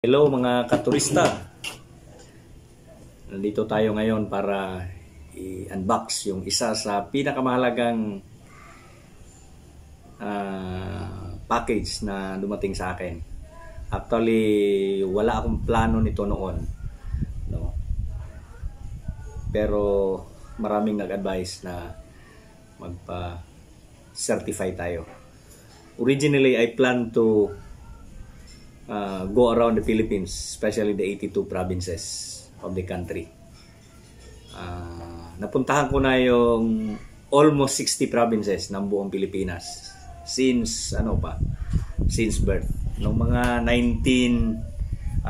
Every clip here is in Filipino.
Hello mga katurista. Nandito tayo ngayon para i-unbox yung isa sa pinakamahalagang package na dumating sa akin. Actually, wala akong plano nito noon, no? Pero maraming nag-advise na magpa-certify tayo. Originally, I plan to go around the Philippines, especially the 82 provinces of the country. Napuntahan ko na yung almost 60 provinces ng buong Pilipinas since birth. Noong mga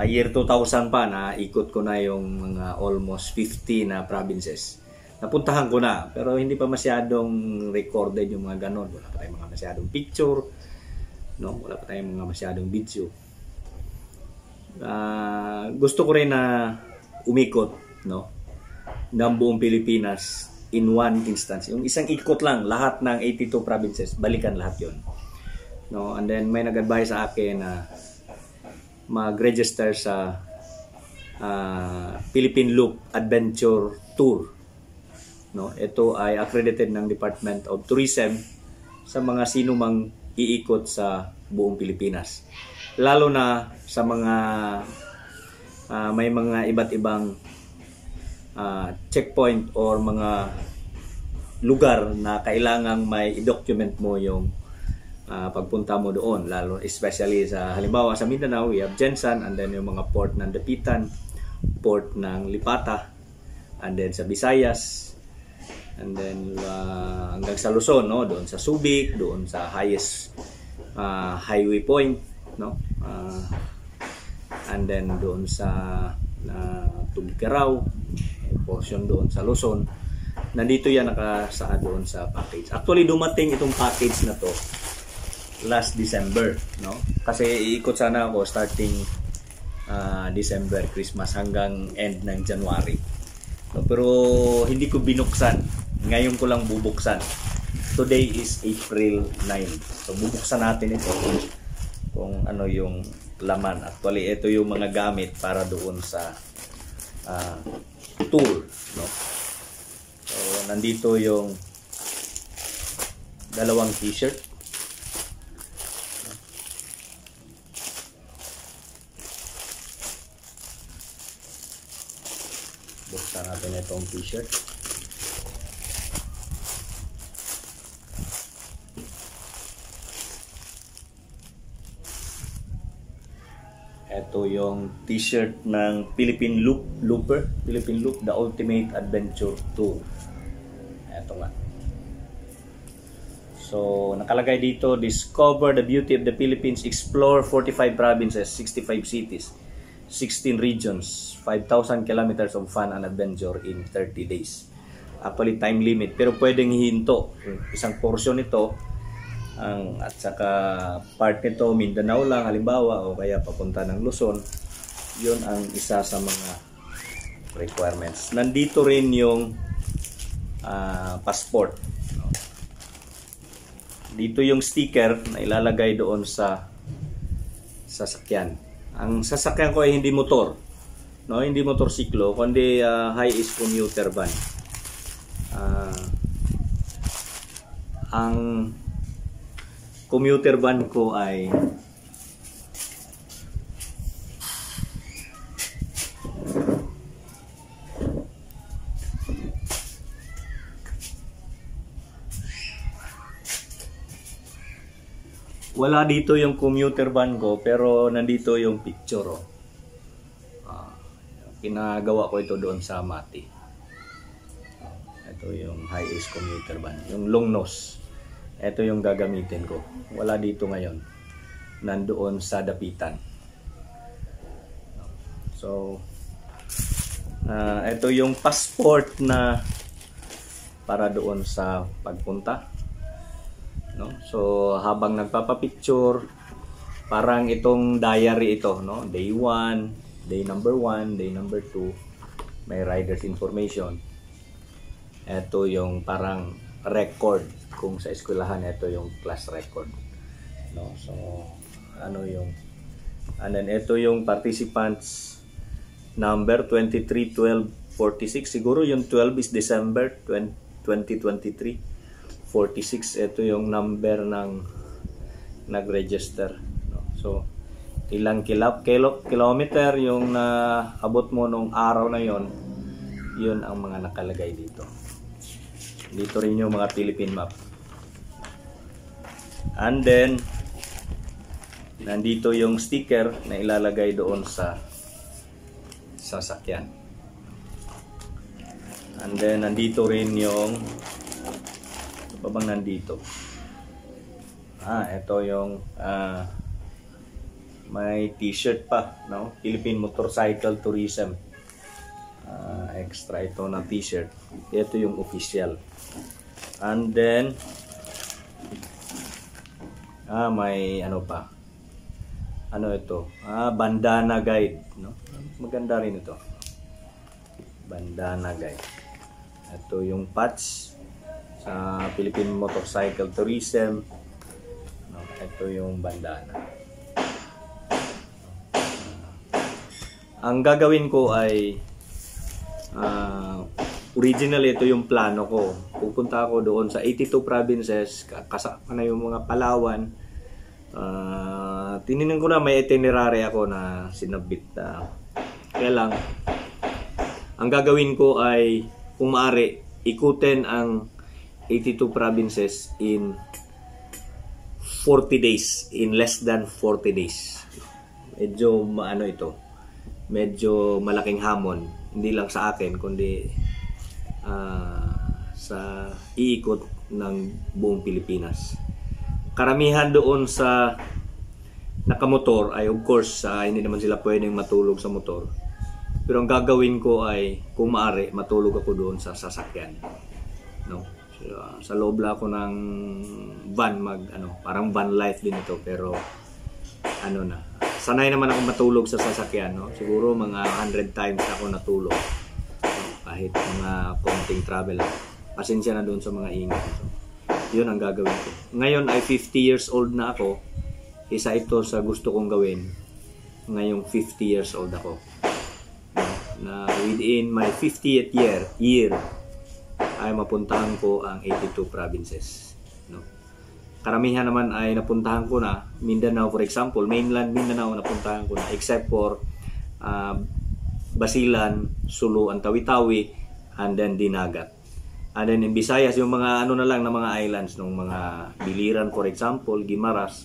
year 2000 pa, na ikot ko na yung mga almost 50 na provinces. Napuntahan ko na, pero hindi pa masyadong recorded yung mga ganon. Wala pa tayong mga masyadong picture, no? Wala pa tayong mga masyadong video. Gusto ko rin na umikot, no, ng buong Pilipinas in one instance. Yung isang ikot lang, lahat ng 82 provinces, balikan lahat yon, no? And then may nag-advise sa akin na mag-register sa Philippine Loop Adventure Tour, no? Ito ay accredited ng Department of Tourism sa mga sino mang iikot sa buong Pilipinas. Lalo na sa mga may mga iba't ibang checkpoint or mga lugar na kailangang may i-document mo yung pagpunta mo doon. Lalo, especially sa halimbawa sa Mindanao, we have Jensan, and then yung mga port ng Dapitan, port ng Lipata, and then sa Visayas, and then hanggang sa Luzon, no? Doon sa Subic, doon sa highest highway point, no? And then doon sa Tugigaraw, portion doon sa Luzon. Nandito yan nakasaad doon sa package. Actually, dumating itong package na to last December, no? Kasi iikot sana ako starting December, Christmas, hanggang end ng January, no? Pero hindi ko binuksan. Ngayon ko lang bubuksan. Today is April 9. So bubuksan natin ito kung ano yung laman. Actually, ito yung mga gamit para doon sa tour, no? So nandito yung dalawang t-shirt. Buksan natin itong t-shirt. Ito yung t-shirt ng Philippine Loop, The Ultimate Adventure Tour. Ito nga. So, nakalagay dito, discover the beauty of the Philippines, explore 45 provinces, 65 cities, 16 regions, 5,000 kilometers of fun and adventure in 30 days. Actually, time limit, pero pwedeng hihinto. Isang portion nito, at saka part nito Mindanao lang halimbawa, o kaya papunta ng Luzon. Yun ang isa sa mga requirements. Nandito rin yung passport, no? Dito yung sticker na ilalagay doon sa sasakyan. Ang sasakyan ko ay hindi motor, no? Hindi motorsiklo, kundi high-is commuter van. Ang commuter van ko ay wala dito yung commuter van ko, pero nandito yung picture, oh. Pinagawa ko ito doon sa Mati. Ito yung high-is commuter van, yung long nose. Ito yung gagamitin ko. Wala dito ngayon. Nandoon sa Dapitan. So, ito yung passport na para doon sa pagpunta, no? So, habang nagpapapicture, parang itong diary ito, no? Day 1, day number 1, day number 2, may rider's information. Ito yung parang record. Kung sa eskwelahan, ito yung class record, no? So ano yung And then ito yung participants number 231246. Siguro yung 12 is December 2023. 46 ito yung number ng nag-register, no? So ilang kilometer yung naabot mo nung araw na yon, yun ang mga nakalagay dito. Dito rin yung mga Philippine map. And then nandito yung sticker na ilalagay doon sa sasakyan. And then nandito rin yung ano ba bang nandito? Ito yung may t-shirt pa, no? Philippine Motorcycle Tourism. Extra ito na t-shirt. Ito yung official. And then may ano pa? Ano ito? Bandana guide, no? Maganda rin ito. Bandana guide. Ito yung patch sa Philippine Motorcycle Tourism. No, ito yung bandana. Ang gagawin ko ay original, ito yung plano ko. Pupunta ako doon sa 82 provinces, kasama na yung mga Palawan. Tinignan ko na, may itinerary ako na sinabit na. Kaya lang, ang gagawin ko ay kung maaari, ikutin ang 82 provinces in 40 days, in less than 40 days. Medyo maano ito, medyo malaking hamon, hindi lang sa akin kundi sa iikot ng buong Pilipinas. Karamihan doon sa nakamotor ay of course hindi naman sila pwedeng matulog sa motor. Pero ang gagawin ko ay kung maaari matulog ako doon sa sasakyan, no? Sa loob lang ako ng van, parang van life din ito, pero sanay naman ako matulog sa sasakyan, no? Siguro mga 100 times ako natulog, no? Kahit mga konting travel. Pasensya na doon sa mga ingay. So, yun ang gagawin ko. Ngayon ay 50 years old na ako. Isa ito sa gusto kong gawin ngayong 50 years old ako, no? Na within my 50th year ay mapuntahan ko ang 82 provinces, no? Karamihan naman ay napuntahan ko na. Mindanao, for example, mainland Mindanao napuntahan ko na, except for Basilan, Sulu, Tawi-Tawi, and then Dinagat. And then in Visayas, yung mga na lang na mga islands, ng mga Biliran, for example, Guimaras,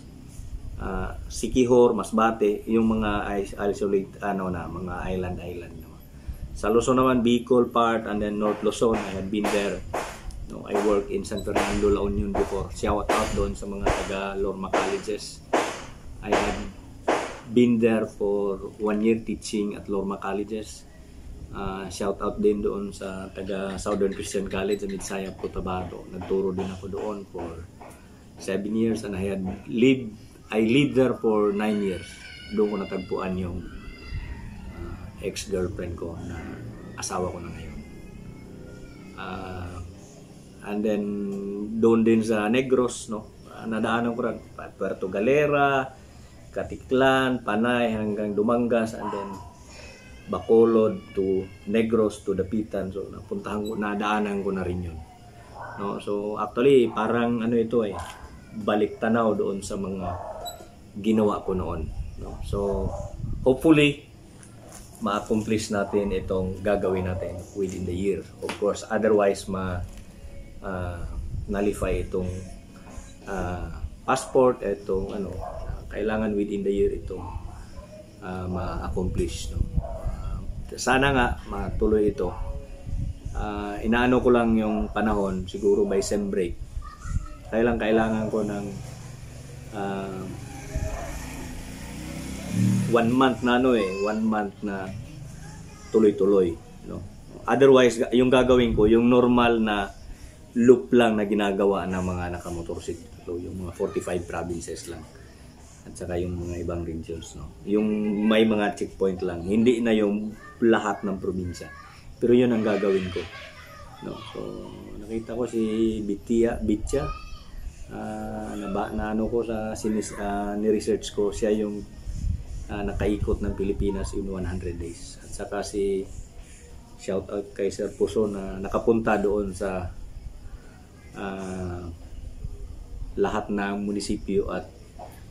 Siquijor, Masbate, yung mga isolate mga island. Sa Luzon naman, Bicol part, and then North Luzon, I had been there. No, I worked in San Fernando, La Union before. Shout out doon sa mga taga Lorma Colleges. I had been there for 1 year teaching at Lorma Colleges. Shout out din doon sa taga Southern Christian College sa Midsaya, Cotabato. Nagturo din ako doon for 7 years, and I lived there for 9 years. Doon ko natagpuan yung ex-girlfriend ko na asawa ko na ngayon. And then doon din sa Negros, no? Nadaanan ko rin Puerto Galera, Katiklan, Panay hanggang Dumangas, and then Bacolod to Negros to Dapitan. So nadaanan ko na rin yun, no? So actually parang ito balik tanaw doon sa mga ginawa ko noon, no? So hopefully ma-accomplish natin itong gagawin natin within the year. Of course, otherwise nullify itong passport, itong kailangan within the year itong ma-accomplish, no? Sana nga matuloy ito. Inaano ko lang yung panahon, siguro by sem break. Kailangan ko ng 1 month na 1 month na tuloy-tuloy, no? Otherwise, yung gagawin ko, yung normal na loop lang na ginagawa ng mga nakamotorsiklo, yung mga 45 provinces lang. At saka yung mga ibang regions, no? Yung may mga checkpoint lang, hindi na yung lahat ng probinsya. Pero yun ang gagawin ko, no? So, nakita ko si Bitya, na ko sa ni-research ko, siya yung nakaikot ng Pilipinas in 100 days. At saka shout out kay Sir Puso na nakapunta doon sa lahat ng munisipyo at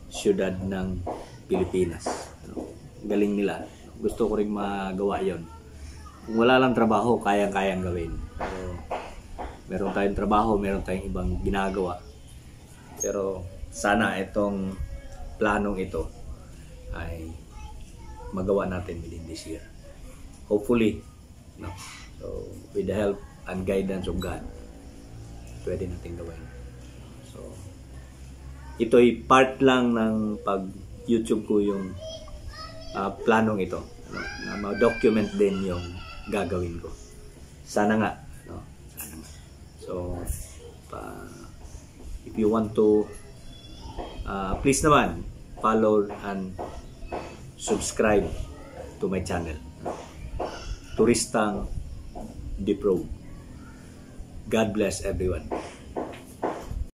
siyudad ng Pilipinas. Galing nila. Gusto ko rin magawa yon. Kung wala lang trabaho, kayang-kayang gawin. Pero meron tayong trabaho, meron tayong ibang ginagawa. Pero sana itong planong ito ay magawa natin within this year. Hopefully, no. So, with the help and guidance of God, pwede natin gawin. So, ito'y part lang ng pag-YouTube ko yung planong ito. No? Na ma-document din yung gagawin ko. Sana nga. No? Sana nga. So, if you want to, please naman, follow and subscribe to my channel. Turistang Deprobe. God bless everyone.